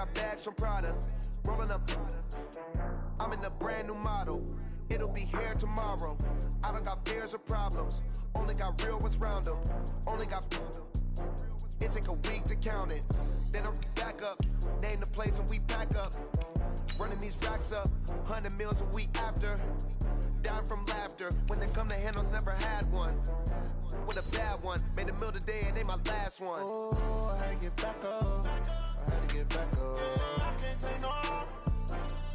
got bags from Prada. Rolling up. I'm in a brand new model. It'll be here tomorrow. I don't got fears or problems. Only got real ones round them. Only got. It take a week to count it. Then I'm back up. Name the place and we back up. Running these racks up. 100 meals a week after. Dying from laughter. When they come to handles, never had one. With a bad one. Made a meal today and they my last one. Oh, I had to get back up. I had to get back up. I can't take no loss.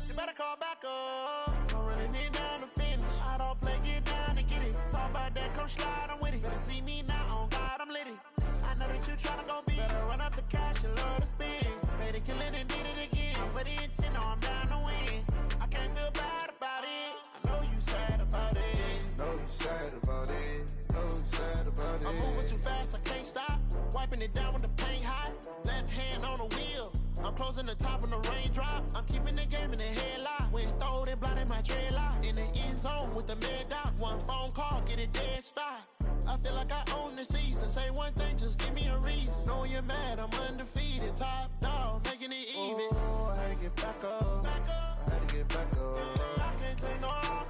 You better call back up. I'm running it down to finish. I don't play, get down and get it. Talk about that, come slide, I'm with it. Better see me now, on God, I'm litty. I know that you tryna go big. Better run up the cash, you love to spend. Made a killing and did it again. But the intent, no, I'm down to win. I can't feel bad about it. I know you sad about it. Know you sad about it. Know you sad about it. I'm moving too fast, I can't stop. Wiping it down with the paint hot. Left hand on the wheel. I'm closing the top on the raindrop. I'm keeping the game in the headlock. When throwed and blinded my dreadlock. In the end zone with the mad dot. One phone call, get it dead stop. I feel like I own the season. Say one thing, just give me a reason. Knowing you're mad, I'm undefeated. Top dog, making it even. Oh, I had to get back up. I had to get back up. I can't take no loss.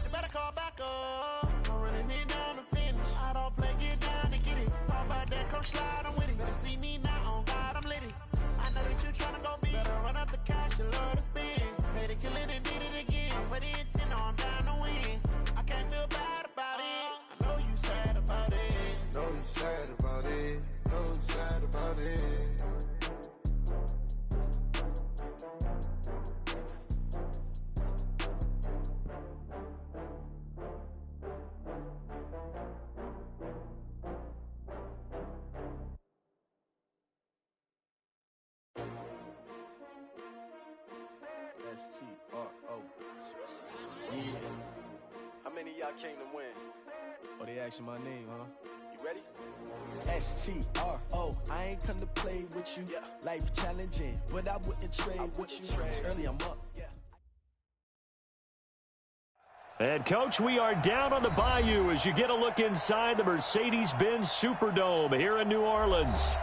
You better call back up. I'm running it down to finish. I don't play, get down and get it. Talk about that, come slide, I'm with it. Better see me now, on God, I'm litty. I know that you tryna go big. Better run up the cash, you love to spend. Made a killing and did it again. But the intent, no, I'm down to win. I can't feel bad about it. I know you sad about it. Know you sad about it. Know you sad about it. S-T-R-O. Yeah. How many of y'all came to win? Oh, they asking my name, huh? You ready? S-T-R-O. I ain't come to play with you. Yeah. Life challenging, but I wouldn't trade with you. Early, I'm up. And, Coach, we are down on the bayou as you get a look inside the Mercedes-Benz Superdome here in New Orleans.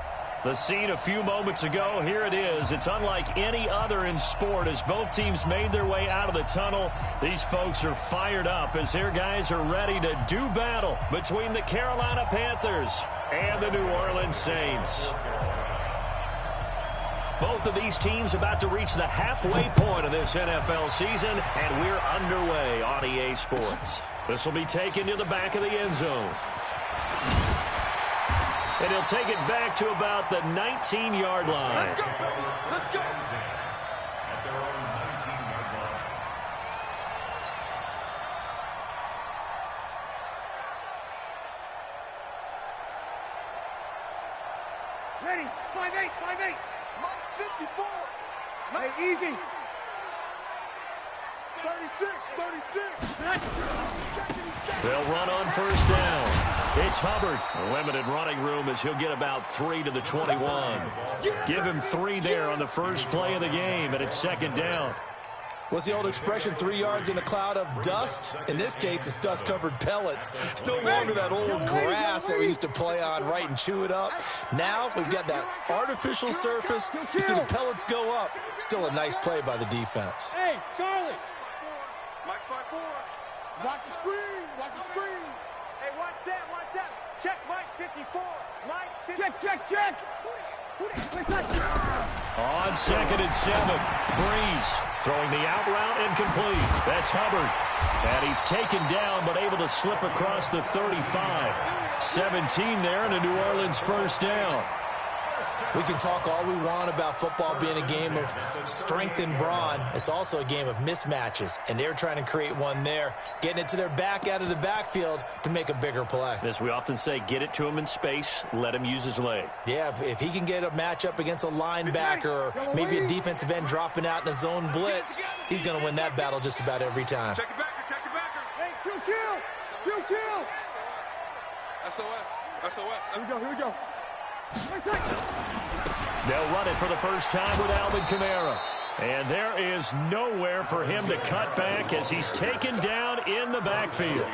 The scene a few moments ago, here it is. It's unlike any other in sport as both teams made their way out of the tunnel. These folks are fired up as their guys are ready to do battle between the Carolina Panthers and the New Orleans Saints. Both of these teams about to reach the halfway point of this NFL season, and we're underway on EA Sports. This will be taken to the back of the end zone. And he'll take it back to about the 19-yard line. Let's go! Let's go! At their own 19-yard line. Ready, 5-8, 5-8. Mark 54. Hey, easy. 36. They'll run on first down. It's Hubbard. Limited running room as he'll get about 3 to the 21. Give him 3 there on the first play of the game, and it's second down. What's the old expression, 3 yards in a cloud of dust? In this case, it's dust-covered pellets. It's no longer that old grass that we used to play on, right, and chew it up. Now we've got that artificial surface. You see the pellets go up. Still a nice play by the defense. Hey, Charlie. Mike's 5-4. Watch the screen. Watch the screen. Hey, watch that. Watch that. Check Mike 54. Mike 54. Check. On 2nd and 7, Breeze throwing the out route incomplete. That's Hubbard. And he's taken down but able to slip across the 35. 17 there and a New Orleans first down. We can talk all we want about football being a game of strength and brawn. It's also a game of mismatches, and they're trying to create one there, getting it to their back out of the backfield to make a bigger play. As we often say, get it to him in space, let him use his leg. Yeah, if he can get a matchup against a linebacker or maybe a defensive end dropping out in a zone blitz, he's going to win that battle just about every time. Check it backer. Check it backer. Hey, kill. SOS. Here we go. They'll run it for the first time with Alvin Kamara. And there is nowhere for him to cut back as he's taken down in the backfield.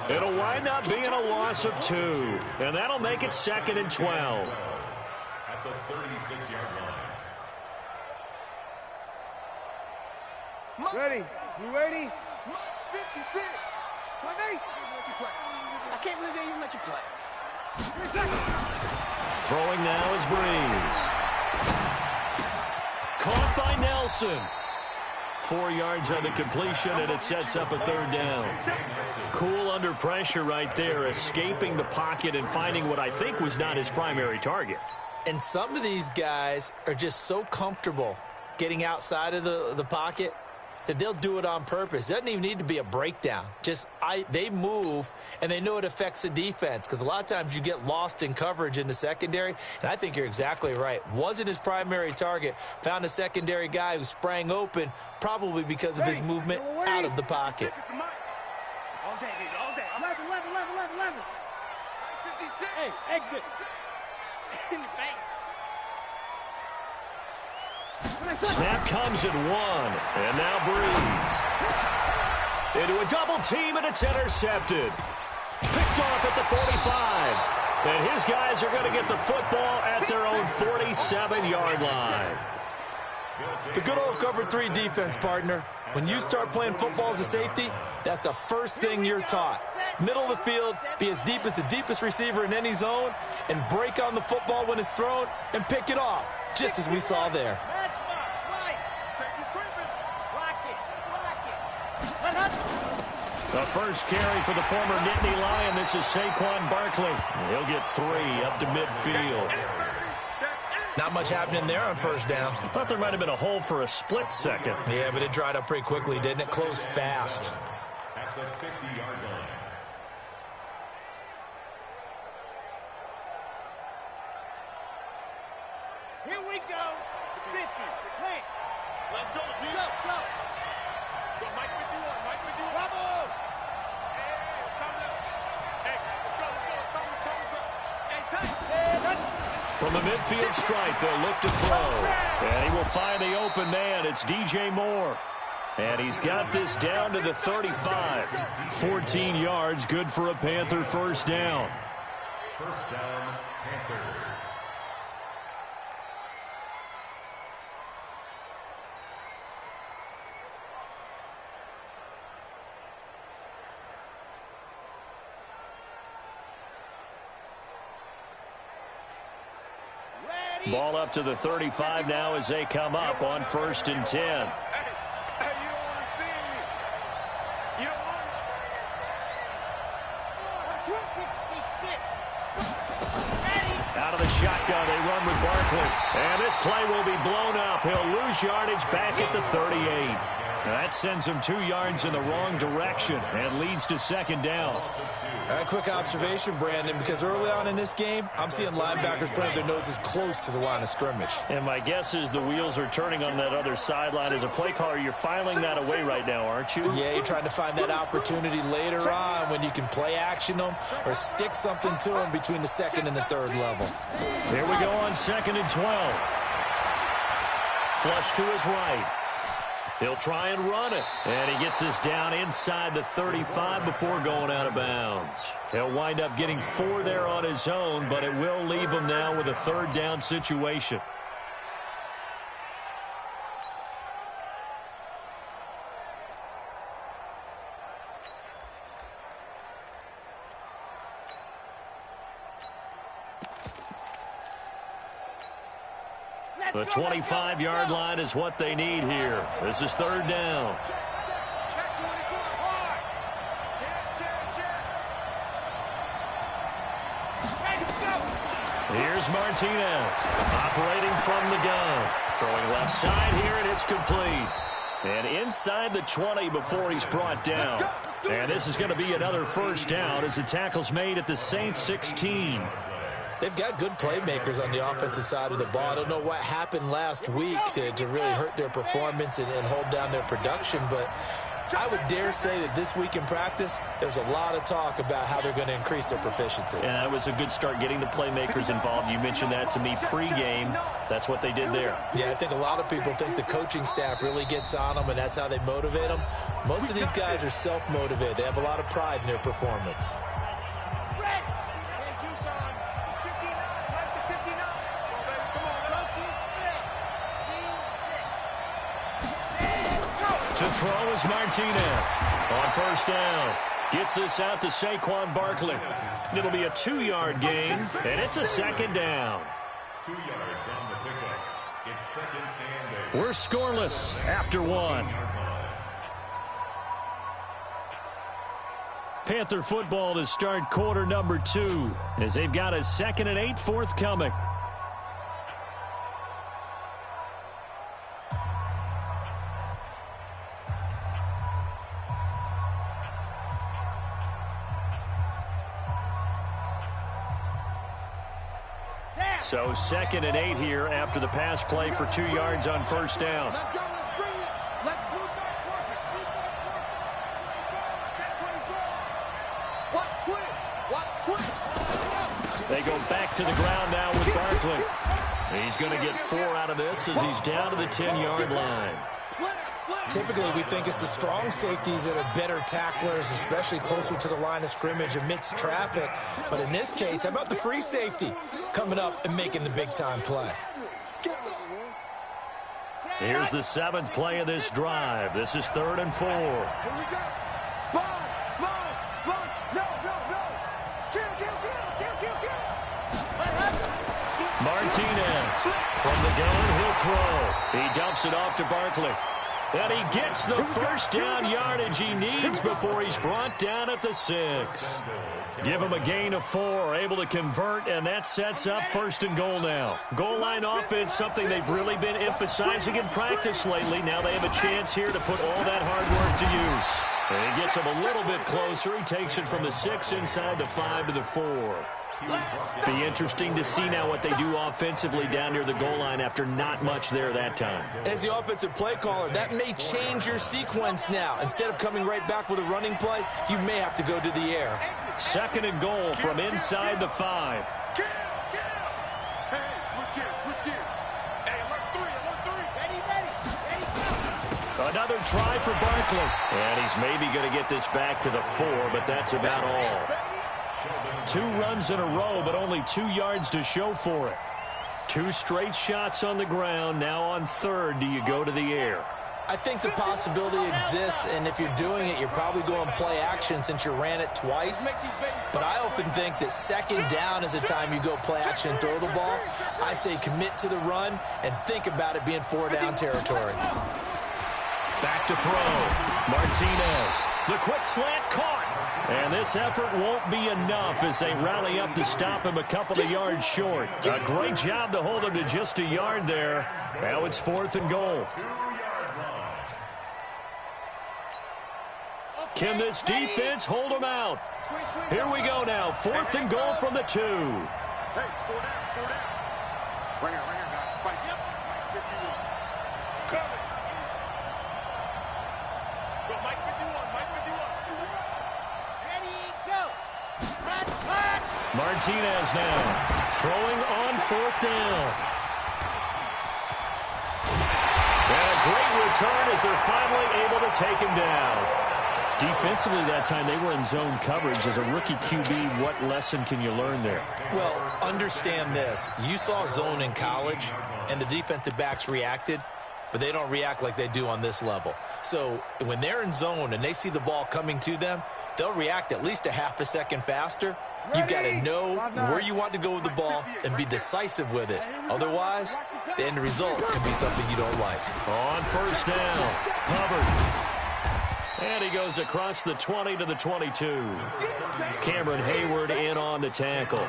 It'll wind up being a loss of 2. And that'll make it 2nd and 12. At the 36-yard line. Ready? You ready? 56. Let you play. I can't believe they even let you play. Throwing now is Breeze. Caught by Nelson. 4 yards on the completion, and it sets up a third down. Cool under pressure right there, escaping the pocket and finding what I think was not his primary target. And some of these guys are just so comfortable getting outside of the pocket that they'll do it on purpose. It doesn't even need to be a breakdown. They move, and they know it affects the defense, because a lot of times you get lost in coverage in the secondary, and I think you're exactly right. Wasn't his primary target. Found a secondary guy who sprang open, probably because of his movement out of the pocket. All day, baby, all day. 11. 56. Hey, exit. In your face. Snap comes at 1, and now Breeze. Into a double team, and it's intercepted. Picked off at the 45. And his guys are going to get the football at their own 47-yard line. The good old cover 3 defense, partner. When you start playing football as a safety, that's the first thing you're taught. Middle of the field, be as deep as the deepest receiver in any zone, and break on the football when it's thrown and pick it off, just as we saw there. The first carry for the former Nittany Lion. This is Saquon Barkley. He'll get 3 up to midfield. Not much happening there on first down. I thought there might have been a hole for a split second. Yeah, but it dried up pretty quickly, didn't it? Closed fast. At the 50-yard line. Here we go. 50. Plant. Let's go, G. Go. Go, Mike 51. Bravo. Hey, it's coming up. Hey, let's go. Hey, tight. From the midfield stripe, they'll look to throw. And he will find the open man. It's DJ Moore. And he's got this down to the 35. 14 yards, good for a Panther first down. First down, Panthers. Ball up to the 35 now as they come up on 1st and 10. Hey, you don't want to see me. You don't want to. 266. Out of the shotgun, they run with Barkley. And this play will be blown up. He'll lose yardage back at the 38. That sends him 2 yards in the wrong direction and leads to second down. A quick observation, Brandon, because early on in this game, I'm seeing linebackers putting their noses close to the line of scrimmage. And my guess is the wheels are turning on that other sideline. As a play caller, you're filing that away right now, aren't you? Yeah, you're trying to find that opportunity later on when you can play action them or stick something to them between the 2nd and the 3rd level. Here we go on 2nd and 12. Flush to his right. He'll try and run it. And he gets us down inside the 35 before going out of bounds. He'll wind up getting 4 there on his own, but it will leave him now with a 3rd down situation. The 25-yard line is what they need here. This is 3rd down. Check 24. Hard. Check. Here's Martinez operating from the gun. Throwing left side here, and it's complete. And inside the 20 before he's brought down. And this is going to be another first down as the tackle's made at the Saints 16. They've got good playmakers on the offensive side of the ball. I don't know what happened last week to really hurt their performance and hold down their production, but I would dare say that this week in practice, there's a lot of talk about how they're going to increase their proficiency. And that was a good start, getting the playmakers involved. You mentioned that to me pregame. That's what they did there. Yeah, I think a lot of people think the coaching staff really gets on them, and that's how they motivate them. Most of these guys are self-motivated. They have a lot of pride in their performance. To throw is Martinez. On first down. Gets this out to Saquon Barkley. It'll be a 2-yard gain, and it's a second down. 2 yards on the pickup. It's second and 8. We're scoreless after 1. Panther football to start quarter number 2 as they've got a 2nd and 8 forthcoming. So 2nd and 8 here after the pass play for 2 yards on first down. Let's go, let's bring it. Let's blue back work it. Blue back work it. Watch twitch. Watch twitch. They go back to the ground now with Barkley. He's going to get 4 out of this as he's down to the 10-yard line. Typically, we think it's the strong safeties that are better tacklers, especially closer to the line of scrimmage amidst traffic. But in this case, how about the free safety coming up and making the big-time play? Here's the 7th play of this drive. This is 3rd and 4. Here we go. Sponge. No. Kill. Martinez from the gun, he'll throw. He dumps it off to Barkley. And he gets the first down yardage he needs before he's brought down at the 6. Give him a gain of 4, able to convert, and that sets up 1st and goal now. Goal line offense, something they've really been emphasizing in practice lately. Now they have a chance here to put all that hard work to use. And he gets him a little bit closer. He takes it from the 6 inside the 5 to the 4. Be interesting to see now what they do offensively down near the goal line after not much there that time. As the offensive play caller, that may change your sequence now. Instead of coming right back with a running play, you may have to go to the air. 2nd and goal from inside the 5. Hey, switch gears. Hey, alert 3. Ready. Another try for Barkley. And he's maybe going to get this back to the 4, but that's about all. 2 runs in a row, but only 2 yards to show for it. 2 straight shots on the ground. Now on 3rd, do you go to the air? I think the possibility exists, and if you're doing it, you're probably going play action since you ran it twice. But I often think that 2nd down is the time you go play action and throw the ball. I say commit to the run and think about it being 4-down territory. Back to throw. Martinez. The quick slant caught. And this effort won't be enough as they rally up to stop him a couple of yards short. A great job to hold him to just a yard there. Now it's 4th and goal. Can this defense hold him out? Here we go now. 4th and goal from the 2. Hey, 4 down. Right here, guys. Fight. Yep. 51. Coming. Go, Mike 51. Martinez now throwing on 4th down. And a great return as they're finally able to take him down. Defensively that time they were in zone coverage. As a rookie QB, what lesson can you learn there? Well, understand this. You saw zone in college, and the defensive backs reacted, but they don't react like they do on this level. So when they're in zone and they see the ball coming to them, they'll react at least a half a second faster. You've got to know where you want to go with the ball and be decisive with it. Otherwise, the end result can be something you don't like. On 1st down, Hubbard. And he goes across the 20 to the 22. Cameron Hayward in on the tackle.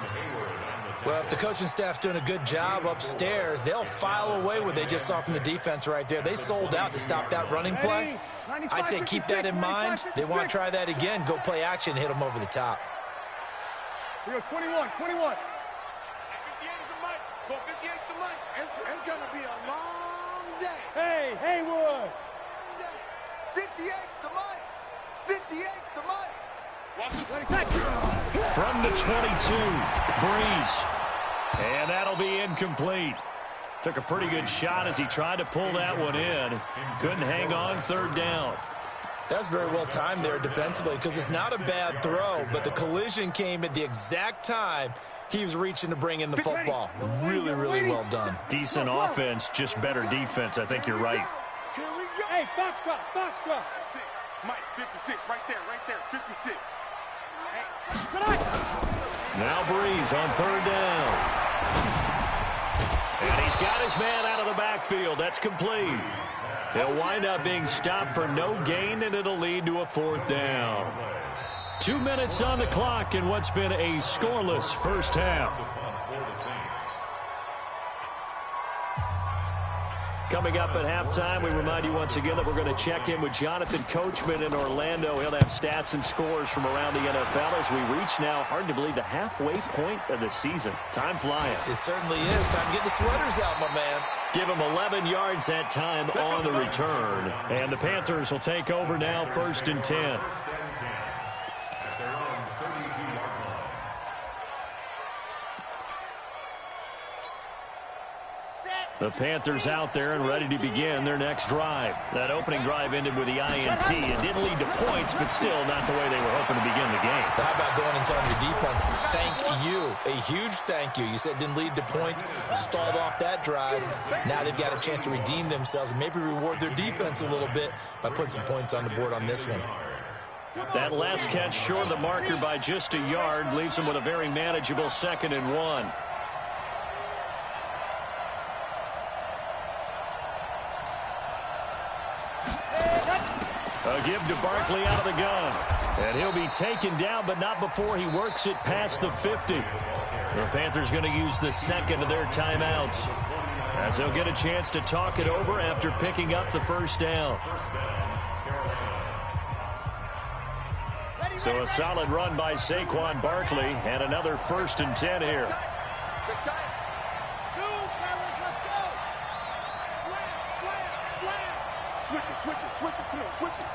Well, if the coaching staff's doing a good job upstairs, they'll file away what they just saw from the defense right there. They sold out to stop that running play. I'd say keep that in mind. They want to try that again. Go play action, hit them over the top. Here, 21. 58 is the mic. Go 58 is the mic. It's going to be a long day. Hey, Haywood. 58 is the mic. 58 is the mic. Watch this. From the 22, Breeze. And that'll be incomplete. Took a pretty good shot as he tried to pull that one in. Couldn't hang on 3rd down. That's very well timed there defensively because it's not a bad throw, but the collision came at the exact time he was reaching to bring in the football. Really, really well done. Decent offense, just better defense. I think you're right. Here we go. Hey, Foxtrot, Foxtrot. 6, Mike, 56, right there, 56. Now Breeze on third down. And he's got his man out of the backfield. That's complete. He'll wind up being stopped for no gain, and it'll lead to a fourth down. 2 minutes on the clock in what's been a scoreless first half. Coming up at halftime, we remind you once again that we're going to check in with Jonathan Coachman in Orlando. He'll have stats and scores from around the NFL as we reach now, hard to believe, the halfway point of the season. Time flying. It certainly is. Time to get the sweaters out, my man. Give him 11 yards that time on the return. And the Panthers will take over now, 1st and 10. The Panthers out there and ready to begin their next drive. That opening drive ended with the INT. It didn't lead to points, but still not the way they were hoping to begin the game. How about going and telling your defense, thank you, a huge thank you. You said it didn't lead to points, stalled off that drive. Now they've got a chance to redeem themselves and maybe reward their defense a little bit by putting some points on the board on this one. That last catch short of the marker by just a yard leaves them with a very manageable 2nd and 1. A give to Barkley out of the gun. And he'll be taken down, but not before he works it past the 50. The Panthers going to use the second of their timeouts, as they'll get a chance to talk it over after picking up the first down. So a solid run by Saquon Barkley, and another 1st and 10 here. Switch it, come on, switch it.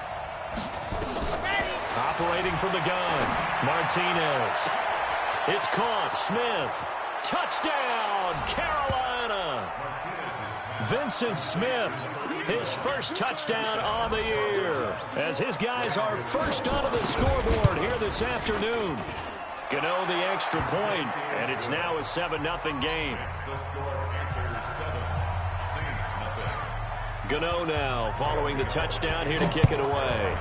Operating from the gun, Martinez. It's caught, Smith. Touchdown, Carolina. Vincent Smith, his first touchdown on the year, as his guys are first onto the scoreboard here this afternoon. Gano the extra point, and it's now a 7-0 game. Gano now following the touchdown here to kick it away.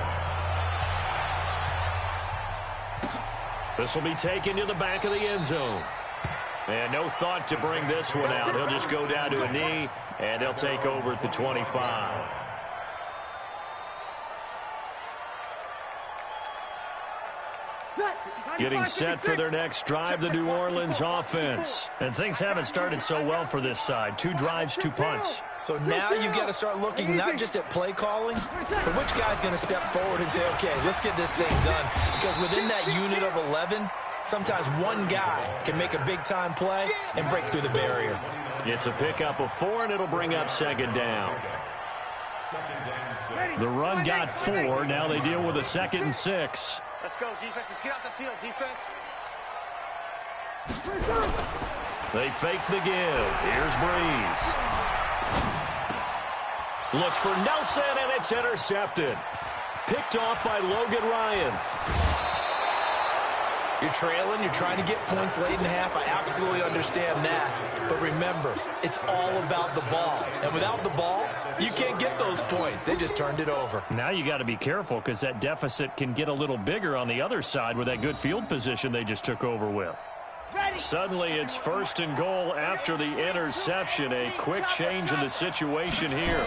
This will be taken to the back of the end zone. And no thought to bring this one out. He'll just go down to a knee, and they'll take over at the 25. Getting set for their next drive, the New Orleans offense. And things haven't started so well for this side. 2 drives, 2 punts. So now you've got to start looking not just at play calling, but which guy's going to step forward and say, okay, let's get this thing done. Because within that unit of 11, sometimes one guy can make a big-time play and break through the barrier. It's a pickup of 4, and it'll bring up 2nd down. The run got 4. Now they deal with a 2nd and 6. Let's go, defense. Let's get out the field, defense. They fake the give. Here's Breeze. Looks for Nelson, and it's intercepted. Picked off by Logan Ryan. You're trailing, you're trying to get points late in half. I absolutely understand that. But remember, it's all about the ball. And without the ball, you can't get those points. They just turned it over. Now you got to be careful because that deficit can get a little bigger on the other side with that good field position they just took over with. Suddenly it's 1st and goal after the interception. A quick change in the situation here.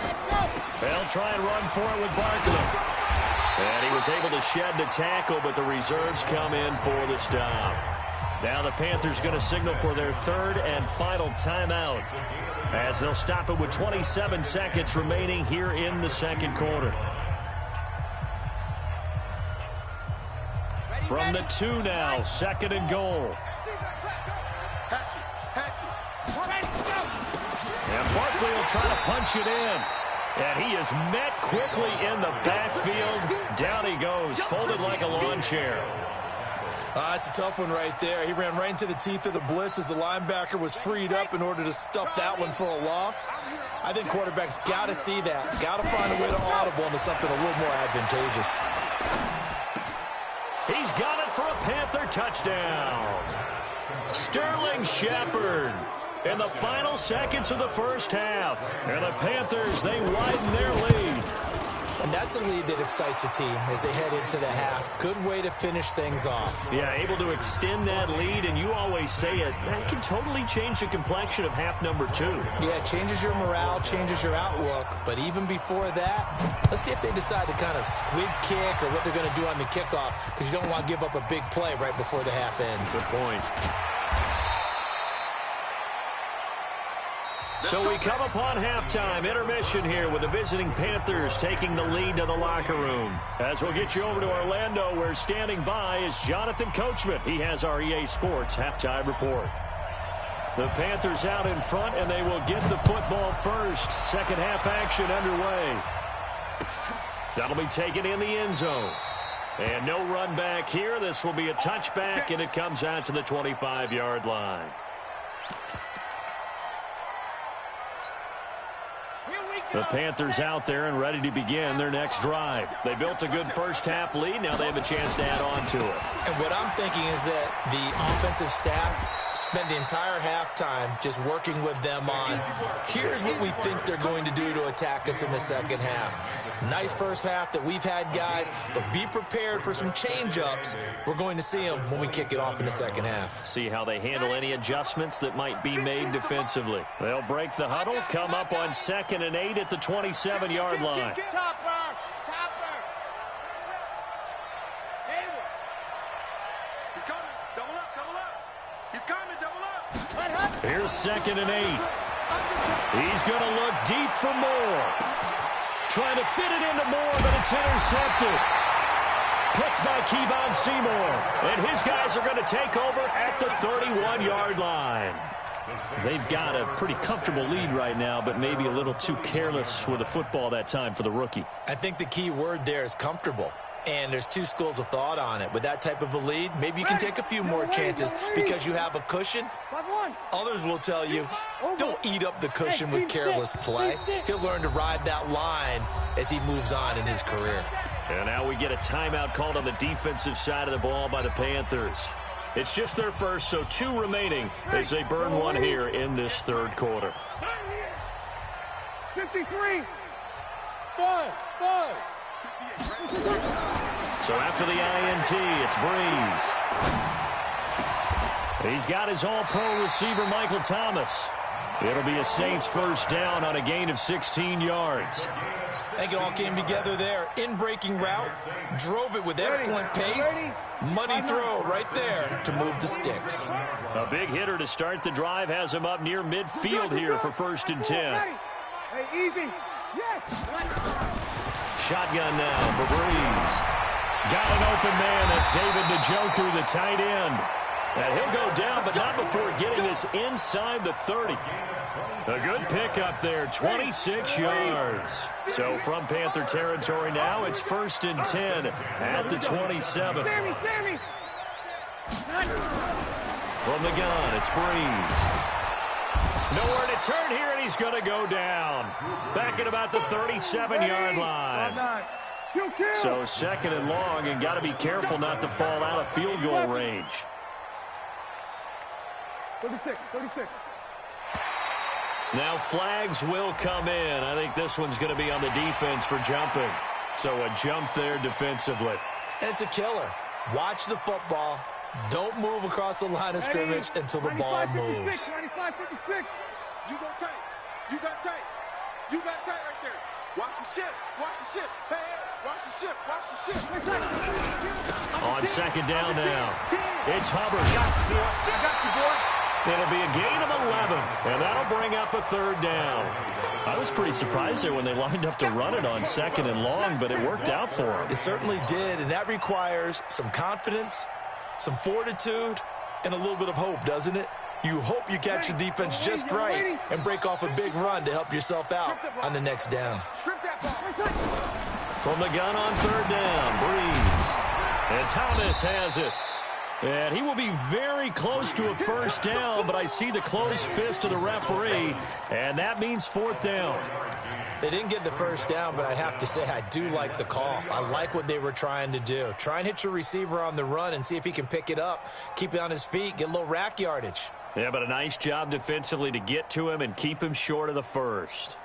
They'll try and run for it with Barkley. And he was able to shed the tackle, but the reserves come in for the stop. Now the Panthers going to signal for their 3rd and final timeout, as they'll stop it with 27 seconds remaining here in the 2nd quarter. From the 2 now, 2nd and goal. And Barkley will try to punch it in. And he is met quickly in the backfield. Down he goes, folded like a lawn chair. It's a tough one right there. He ran right into the teeth of the blitz as the linebacker was freed up in order to stuff that one for a loss. I think quarterbacks got to see that. Got to find a way to audible into something a little more advantageous. He's got it for a Panther touchdown. Sterling Shepard in the final seconds of the first half. And the Panthers, they widen their lead. And that's a lead that excites a team as they head into the half. Good way to finish things off. Yeah, able to extend that lead, and you always say it, that can totally change the complexion of half number 2. Yeah, it changes your morale, changes your outlook. But even before that, let's see if they decide to kind of squib kick or what they're going to do on the kickoff, because you don't want to give up a big play right before the half ends. Good point. So we come upon halftime, intermission here with the visiting Panthers taking the lead to the locker room. As we'll get you over to Orlando, where standing by is Jonathan Coachman. He has our EA Sports halftime report. The Panthers out in front, and they will get the football first. Second half action underway. That'll be taken in the end zone. And no run back here. This will be a touchback, and it comes out to the 25-yard line. The Panthers out there and ready to begin their next drive. They built a good first half lead. Now they have a chance to add on to it. And what I'm thinking is that the offensive staff spend the entire halftime just working with them on, here's what we think they're going to do to attack us in the second half. Nice first half that we've had, guys, but be prepared for some change-ups. We're going to see them when we kick it off in the second half. See how they handle any adjustments that might be made defensively. They'll break the huddle, come up on 2nd and 8 at the 27-yard line. Here's 2nd and 8. He's going to look deep for Moore. Trying to fit it into Moore, but it's intercepted. Picked by Kevon Seymour. And his guys are going to take over at the 31-yard line. They've got a pretty comfortable lead right now, but maybe a little too careless with the football that time for the rookie. I think the key word there is comfortable. And there's two schools of thought on it. With that type of a lead, maybe you can take a few more chances because you have a cushion. Others will tell you, don't eat up the cushion with careless play. He'll learn to ride that line as he moves on in his career. And now we get a timeout called on the defensive side of the ball by the Panthers. It's just their first, so 2 remaining as they burn one here in this third quarter. 53. 5. So after the INT, it's Breeze. He's got his all-pro receiver, Michael Thomas. It'll be a Saints first down on a gain of 16 yards. I think it all came together there. In-breaking route, drove it with excellent pace. Money throw right there to move the sticks. A big hitter to start the drive has him up near midfield here for 1st and 10. Hey, easy. Yes. Shotgun now for Breeze. Got an open man. That's David Njoku, the tight end. And he'll go down, but not before getting this inside the 30. A good pickup there, 26 yards. So from Panther territory now, it's 1st and 10 at the 27. From the gun, it's Breeze. Nowhere to turn here, and he's going to go down. Back at about the 37-yard line. So 2nd and long, and got to be careful not to fall out of field goal range. 36. Now flags will come in. I think this one's going to be on the defense for jumping. So a jump there defensively. And it's a killer. Watch the football. Don't move across the line of scrimmage until the ball moves. 95, 56. You go tight. You got tight. You got tight right there. Watch the ship. Watch the ship. Hey, watch the ship. Watch the ship. On 2nd down now. It's Hubbard. I got you, boy. It'll be a gain of 11, and that'll bring up a 3rd down. I was pretty surprised there when they lined up to run it on 2nd and long, but it worked out for them. It certainly did, and that requires some confidence, some fortitude, and a little bit of hope, doesn't it? You hope you catch the defense just right and break off a big run to help yourself out on the next down. From the gun on 3rd down, Breeze. And Thomas has it. And he will be very close to a 1st down, but I see the closed fist of the referee, and that means 4th down. They didn't get the 1st down, but I have to say I do like the call. I like what they were trying to do. Try and hit your receiver on the run and see if he can pick it up, keep it on his feet, get a little rack yardage. Yeah, but a nice job defensively to get to him and keep him short of the 1st.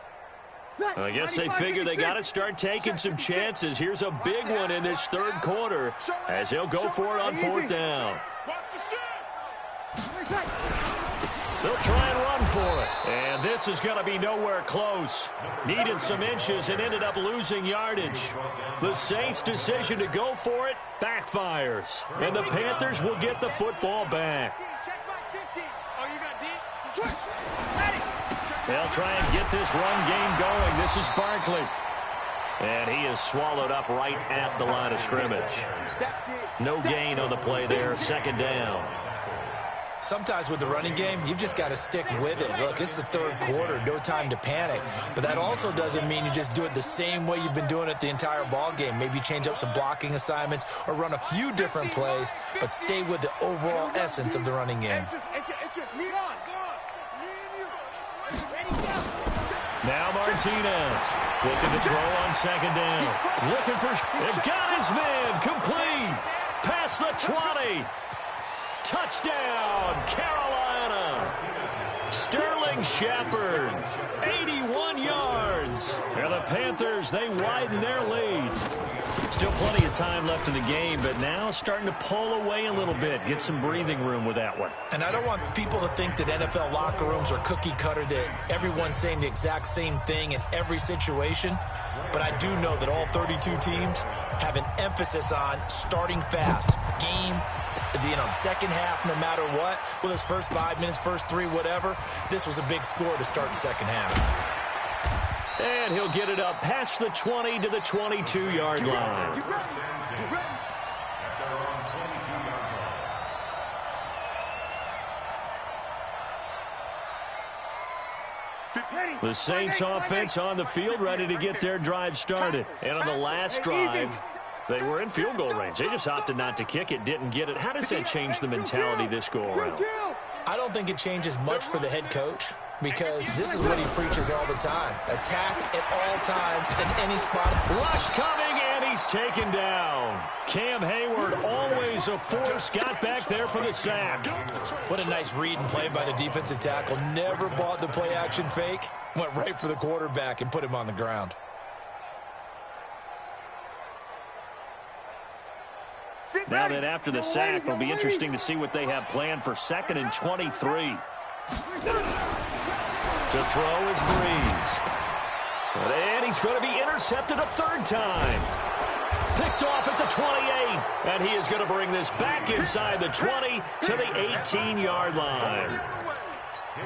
I guess they figure they got to start taking some chances. Here's a big one in this third quarter as he'll go for it on fourth down. They'll try and run for it. And this is going to be nowhere close. Needed some inches and ended up losing yardage. The Saints' decision to go for it backfires. And the Panthers will get the football back. They'll try and get this run game going. This is Barkley. And he is swallowed up right at the line of scrimmage. No gain on the play there. Second down. Sometimes with the running game, you've just got to stick with it. Look, it's the third quarter, no time to panic. But that also doesn't mean you just do it the same way you've been doing it the entire ball game. Maybe change up some blocking assignments or run a few different plays, but stay with the overall essence of the running game. It's just me on. Now Martinez looking to throw on second down. Looking for, they've got his man, complete. Past the 20. Touchdown, Carolina. Sterling Shepard, 81 yards. And the Panthers, they widen their lead. Still plenty of time left in the game, but now starting to pull away a little bit. Get some breathing room with that one. And I don't want people to think that NFL locker rooms are cookie cutter, that everyone's saying the exact same thing in every situation. But I do know that all 32 teams have an emphasis on starting fast. Game, second half, no matter what. Well, this first 5 minutes, first 3, whatever. This was a big score to start the second half. And he'll get it up past the 20 to the 22-yard line. The Saints offense on the field, ready to get their drive started. And on the last drive, they were in field goal range. They just opted not to kick it, didn't get it. How does that change the mentality this go around? I don't think it changes much for the head coach, because this is what he preaches all the time. Attack at all times in any spot. Rush coming, and he's taken down. Cam Hayward, always a force, got back there for the sack. What a nice read and play by the defensive tackle. Never bought the play-action fake. Went right for the quarterback and put him on the ground. Now that after the sack, it'll be interesting to see what they have planned for 2nd and 23. To throw is Breeze. And he's going to be intercepted a third time. Picked off at the 28. And he is going to bring this back inside the 20 to the 18-yard line.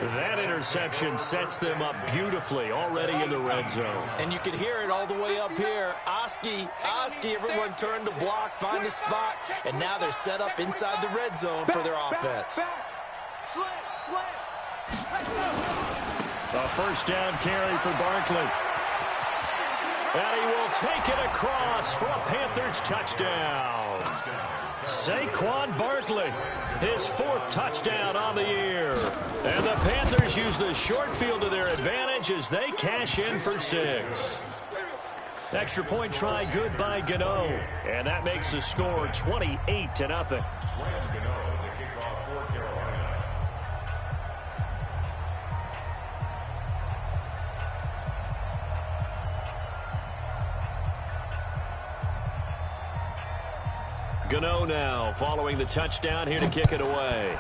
That interception sets them up beautifully already in the red zone. And you can hear it all the way up here. Oski, everyone turned to block, find a spot, and now they're set up inside the red zone for their offense. A first down carry for Barkley. And he will take it across for a Panthers touchdown. Saquon Barkley, his 4th touchdown on the year. And the Panthers use the short field to their advantage as they cash in for 6. Extra point try good by Gano. And that makes the score 28-0. Gano now following the touchdown, here to kick it away.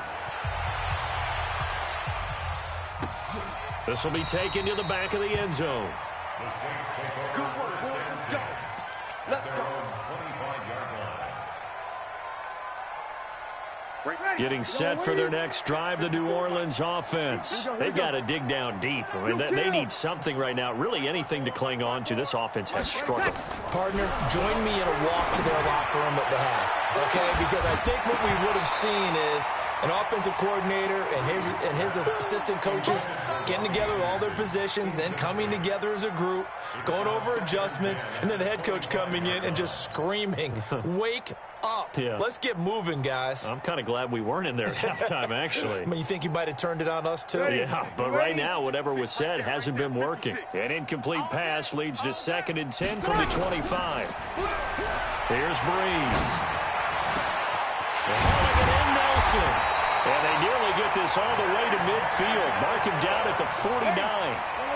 This will be taken to the back of the end zone. Good work, boys. Let's go. Let's go. Getting set for their next drive, the New Orleans offense. They've got to dig down deep. I mean, they need something right now, really anything to cling on to. This offense has struggled. Partner, join me in a walk to their locker room at the half, okay? Because I think what we would have seen is an offensive coordinator and his assistant coaches getting together with all their positions, then coming together as a group, going over adjustments, and then the head coach coming in and just screaming, wake up. Yeah. Let's get moving, guys. I'm kind of glad we weren't in there at halftime, actually. I mean, you think you might have turned it on us, too? Yeah, but right now, whatever was said hasn't been working. An incomplete pass leads to 2nd and 10 from the 25. Here's Breeze. Hauling it in, Nelson. And they nearly get this all the way to midfield. Mark him down at the 49.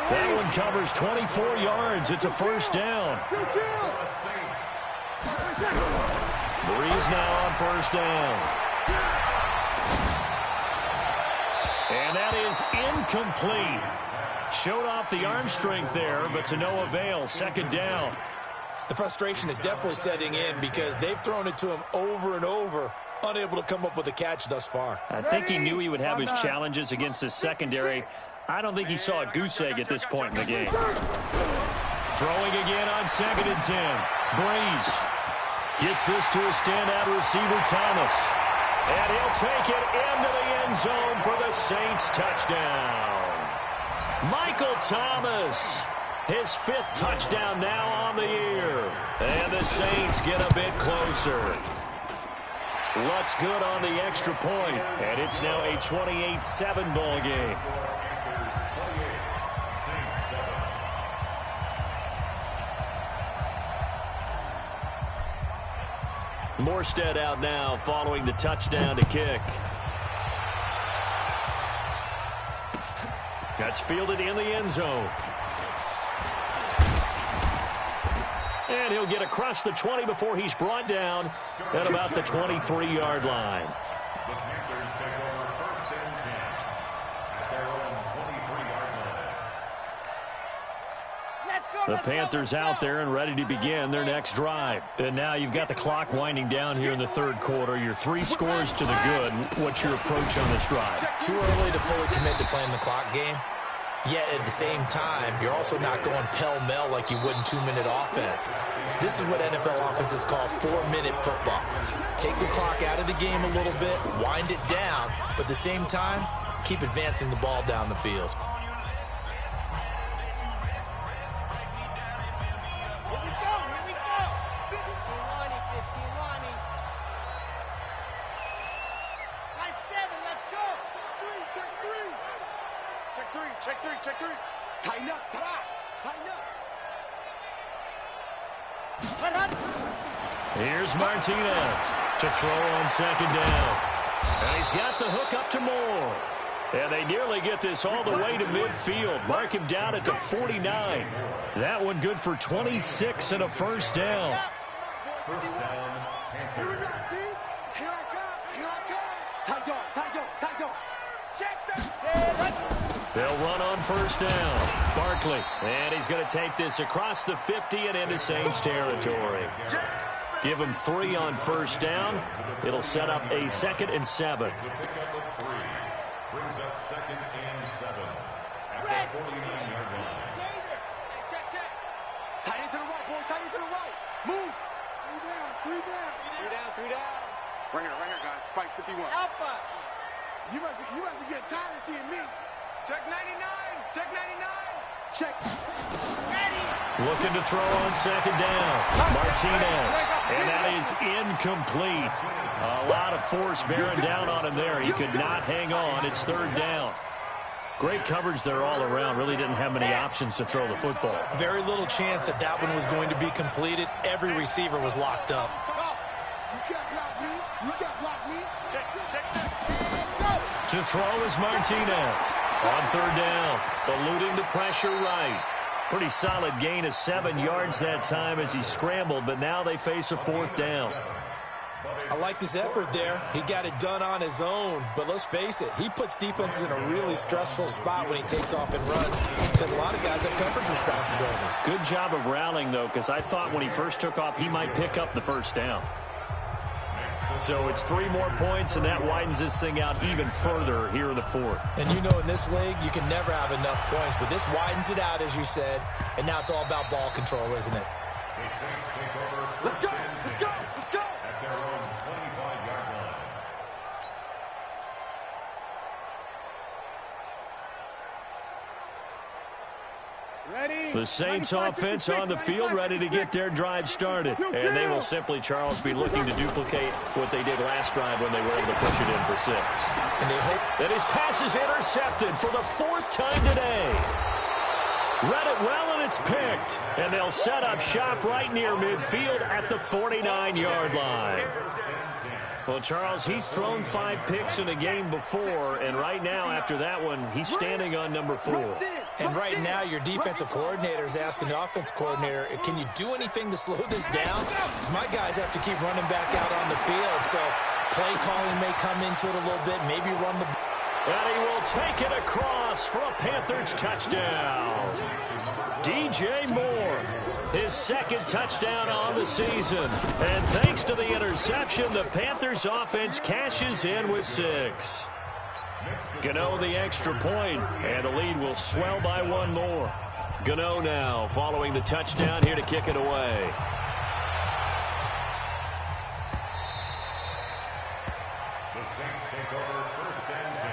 That one covers 24 yards. It's a first down. Breeze now on first down. And that is incomplete. Showed off the arm strength there, but to no avail. Second down. The frustration is definitely setting in because they've thrown it to him over and over, unable to come up with a catch thus far. I think he knew he would have his challenges against the secondary. I don't think he saw a goose egg at this point in the game. Throwing again on 2nd and 10. Breeze gets this to a standout receiver, Thomas. And he'll take it into the end zone for the Saints touchdown. Michael Thomas, his 5th touchdown now on the year. And the Saints get a bit closer. Looks good on the extra point. And it's now a 28-7 ball game. Morstead out now following the touchdown to kick. That's fielded in the end zone. And he'll get across the 20 before he's brought down at about the 23-yard line. The Panthers take over 1st and 10 at their own 23-yard line. The Panthers out there and ready to begin their next drive. And now you've got the clock winding down here in the 3rd quarter. You're 3 scores to the good. What's your approach on this drive? Too early to fully commit to playing the clock game. Yet at the same time, you're also not going pell-mell like you would in 2-minute offense. This is what NFL offenses call 4-minute football. Take the clock out of the game a little bit, wind it down, but at the same time, keep advancing the ball down the field. Check three. Tighten up. Here's Martinez to throw on 2nd down. And he's got the hook up to Moore. And they nearly get this all the way to midfield. Mark him down at the 49. That one good for 26 and a first down. First down, Here we go, D. Here I come. Tight dog. Check that. They'll run on first down. Barkley. And he's going to take this across the 50 and into Saints territory. Give him 3 on first down. It'll set up a 2nd and 7. brings up 2nd and 7 at the 49-yard line. Check. Tight into the right, boy. Tight into the right. Move. 3 down. Right here, guys. Fight 51. Alpha. You must be getting tired of seeing me. Check 99. Check. Ready. Looking to throw on 2nd down. Martinez. And that is incomplete. A lot of force bearing down on him there. He could not hang on. It's 3rd down. Great coverage there all around. Really didn't have many options to throw the football. Very little chance that that one was going to be completed. Every receiver was locked up. You can't block me. Check. To throw is Martinez. On 3rd down, eluding the pressure right. Pretty solid gain of 7 yards that time as he scrambled, but now they face a 4th down. I liked his effort there. He got it done on his own, but let's face it, he puts defenses in a really stressful spot when he takes off and runs because a lot of guys have coverage responsibilities. Good job of rallying, though, because I thought when he first took off, he might pick up the first down. So it's 3 more points, and that widens this thing out even further here in the 4th. And you know in this league, you can never have enough points, but this widens it out, as you said, and now it's all about ball control, isn't it? The Saints take over Let's go. at their own 25-yard line. Ready. The Saints offense on the field, ready to get their drive started. And they will simply, Charles, be looking to duplicate what they did last drive when they were able to push it in for 6. And they hope that his pass is intercepted for the 4th time today. Read it well, and it's picked. And they'll set up shop right near midfield at the 49-yard line. Well, Charles, he's thrown 5 picks in a game before, and right now, after that one, he's standing on number 4. And right now, your defensive coordinator is asking the offensive coordinator, can you do anything to slow this down? Because my guys have to keep running back out on the field, so play calling may come into it a little bit, maybe run the... And he will take it across for a Panthers touchdown. DJ Moore, his second touchdown on the season. And thanks to the interception, the Panthers offense cashes in with 6. Gano the extra point, and the lead will swell by 1 more. Gano now following the touchdown here to kick it away. The Saints take over first and 10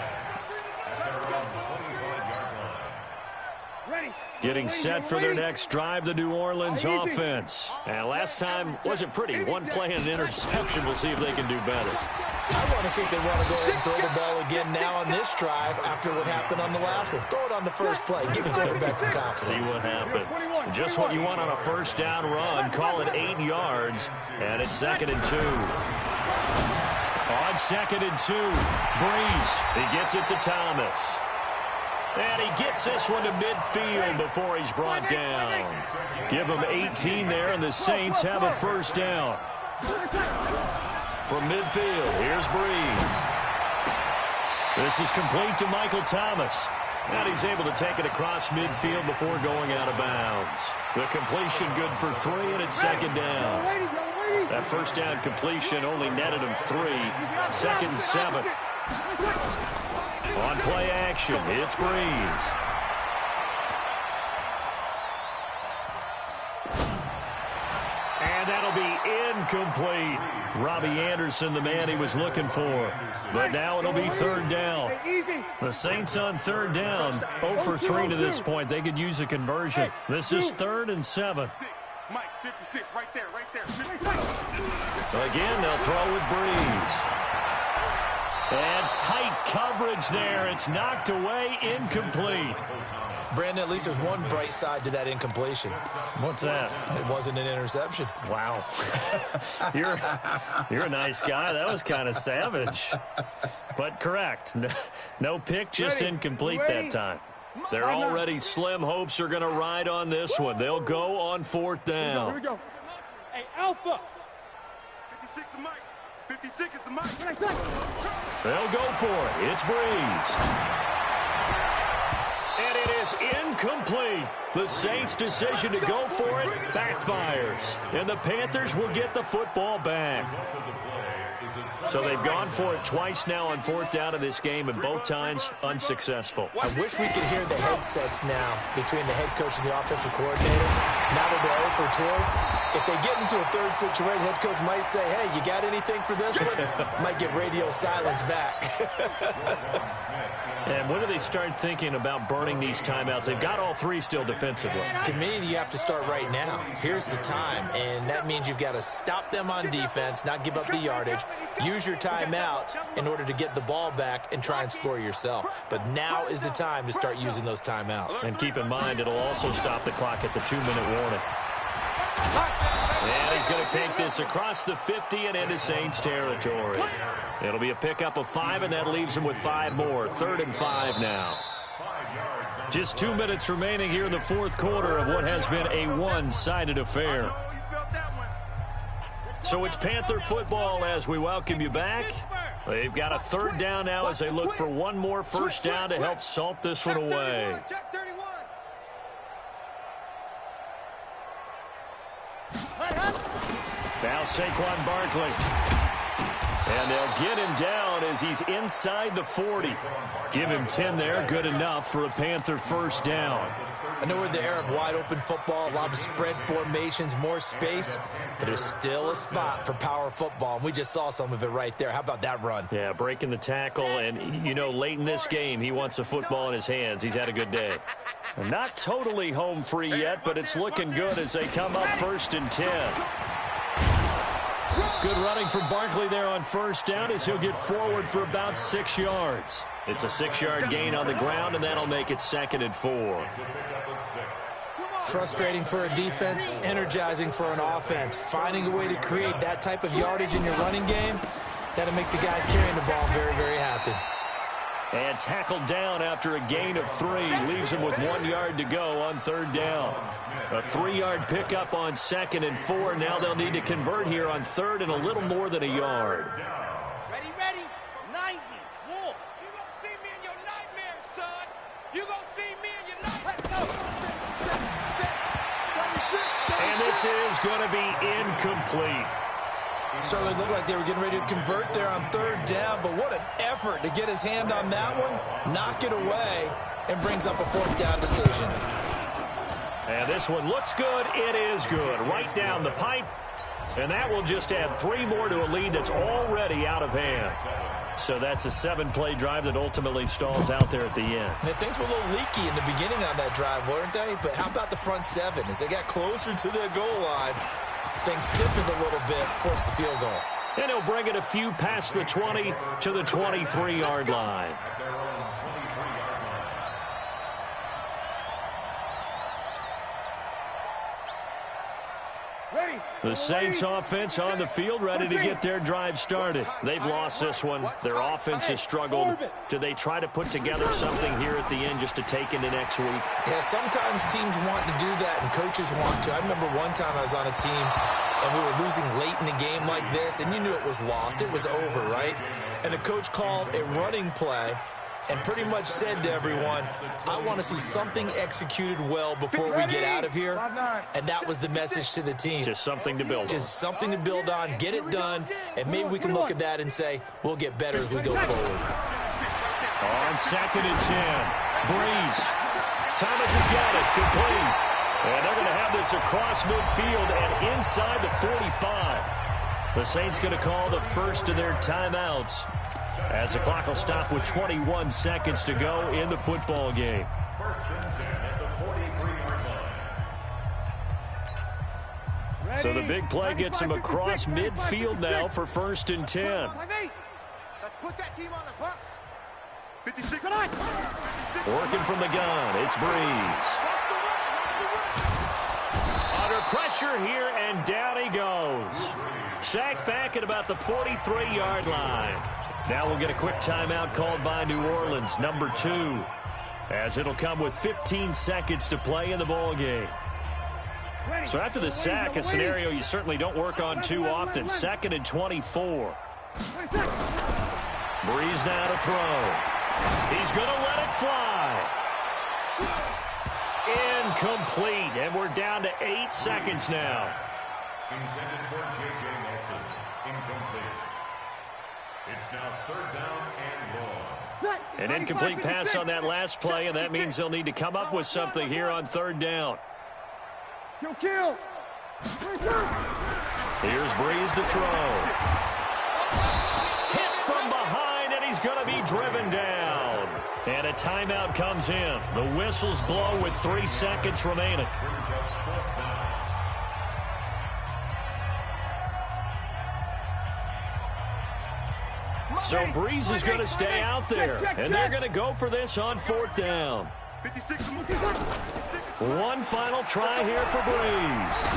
at their own 25-yard line. Getting set for their next drive, the New Orleans offense. And last time wasn't pretty. 1 play and an interception. We'll see if they can do better. I want to see if they want to go ahead and throw the ball again now on this drive after what happened on the last one. Throw it on the first play. Give the quarterback some confidence. See what happens. Just what you want on a first down run. Call it 8 yards. And it's 2nd and 2. On 2nd and 2, Breeze. He gets it to Thomas. And he gets this one to midfield before he's brought down. Give him 18 there, and the Saints have a first down. From midfield, here's Breeze. This is complete to Michael Thomas. And he's able to take it across midfield before going out of bounds. The completion good for 3, and it's 2nd down. That first down completion only netted him 3. 2nd and 7. On play action, it's Breeze. And that'll be incomplete. Robbie Anderson, the man he was looking for. But now it'll be 3rd down. The Saints on 3rd down. 0 for 3 to this point. They could use a conversion. This is 3rd and 7. Mike, 56, right there. Again, they'll throw with Breeze. And tight coverage there. It's knocked away, incomplete. Brandon, at least there's one bright side to that incompletion. What's that? It wasn't an interception. Wow. You're a nice guy. That was kind of savage. But correct. No pick, just incomplete that time. They're already slim hopes are going to ride on this one. They'll go on 4th down. Here we go. Hey, Alpha. 56 is Mike. 56 is the Mike. They'll go for it. It's Breeze. And it is incomplete. The Saints' decision to go for it backfires. And the Panthers will get the football back. So they've gone for it twice now on 4th down in this game, and both times unsuccessful. I wish we could hear the headsets now between the head coach and the offensive coordinator. Now that they're 0 for 2, if they get into a 3rd situation, head coach might say, hey, you got anything for this one? Might get radio silence back. And when do they start thinking about burning these timeouts? They've got all 3 still defensively. To me, you have to start right now. Here's the time, and that means you've got to stop them on defense, not give up the yardage, use your timeouts in order to get the ball back and try and score yourself. But now is the time to start using those timeouts. And keep in mind, it'll also stop the clock at the 2-minute warning. And he's going to take this across the 50 and into Saints territory. It'll be a pickup of 5, and that leaves him with 5 more. 3rd and 5 now. Just 2 minutes remaining here in the 4th quarter of what has been a one-sided affair. So it's Panther football as we welcome you back. They've got a 3rd down now as they look for 1 more first down to help salt this one away. Now Saquon Barkley. And they'll get him down as he's inside the 40. Give him 10 there. Good enough for a Panther first down. I know we're in the era of wide-open football, a lot of spread formations, more space, but there's still a spot for power football, and we just saw some of it right there. How about that run? Yeah, breaking the tackle, and, you know, late in this game, he wants the football in his hands. He's had a good day. Not totally home free yet, but it's looking good as they come up 1st and 10. Good running from Barkley there on first down as he'll get forward for about 6 yards. It's a 6-yard gain on the ground, and that'll make it 2nd and 4. Frustrating for a defense, energizing for an offense. Finding a way to create that type of yardage in your running game, that'll make the guys carrying the ball very, very happy. And tackled down after a gain of 3. Leaves him with 1 yard to go on 3rd down. A 3-yard pickup on 2nd and 4. Now they'll need to convert here on 3rd and a little more than a yard. Ready, 90, walk. You gonna see me in your nightmares, son. You gonna see me in your nightmares. And this is going to be incomplete. Certainly looked like they were getting ready to convert there on 3rd down, but what an effort to get his hand on that one, knock it away, and brings up a 4th down decision. And this one looks good. It is good. Right down the pipe. And that will just add 3 more to a lead that's already out of hand. So that's a 7-play drive that ultimately stalls out there at the end. And things were a little leaky in the beginning on that drive, weren't they? But how about the front 7? As they got closer to the goal line, things stiffened a little bit, forced the field goal. And he'll bring it a few past the 20 to the 23-yard line. The Saints offense on the field, ready to get their drive started. They've lost this one. Their offense has struggled. Do they try to put together something here at the end just to take into next week? Yeah, sometimes teams want to do that and coaches want to. I remember one time I was on a team and we were losing late in a game like this, and you knew it was lost. It was over, right? And the coach called a running play and pretty much said to everyone, I want to see something executed well before we get out of here. And that was the message to the team. Just something to build on. Just something to build on, get it done, and maybe we can look at that and say, we'll get better as we go forward. On 2nd and 10, Breeze. Thomas has got it, complete. And they're going to have this across midfield and inside the 45. The Saints going to call the first of their timeouts, as the clock will stop with 21 seconds to go in the football game. 1st and 10 at the 43-yard line. So the big play gets him across midfield now for 1st and 10. Let's put that team on the bus. 56. Working from the gun, it's Breeze. Under pressure here, and down he goes. Sacked back at about the 43-yard line. Now we'll get a quick timeout called by New Orleans, number 2, as it'll come with 15 seconds to play in the ball game. So after the sack, a scenario you certainly don't work on too often. 2nd and 24. Breeze now to throw. He's going to let it fly. Incomplete, and we're down to 8 seconds now. Intended for J.J. Nelson. Incomplete. It's now 3rd down and long. An incomplete pass on that last play, and that means they'll need to come up with something here on 3rd down. Kill. Here's Breeze to throw. Hit from behind, and he's going to be driven down. And a timeout comes in. The whistles blow with 3 seconds remaining. So Breeze is going to stay out there, and they're going to go for this on 4th down. 56. One final try here for Breeze.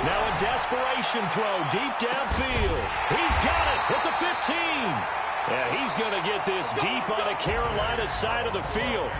Now a desperation throw deep downfield. He's got it at the 15. Yeah, he's going to get this deep on the Carolina side of the field.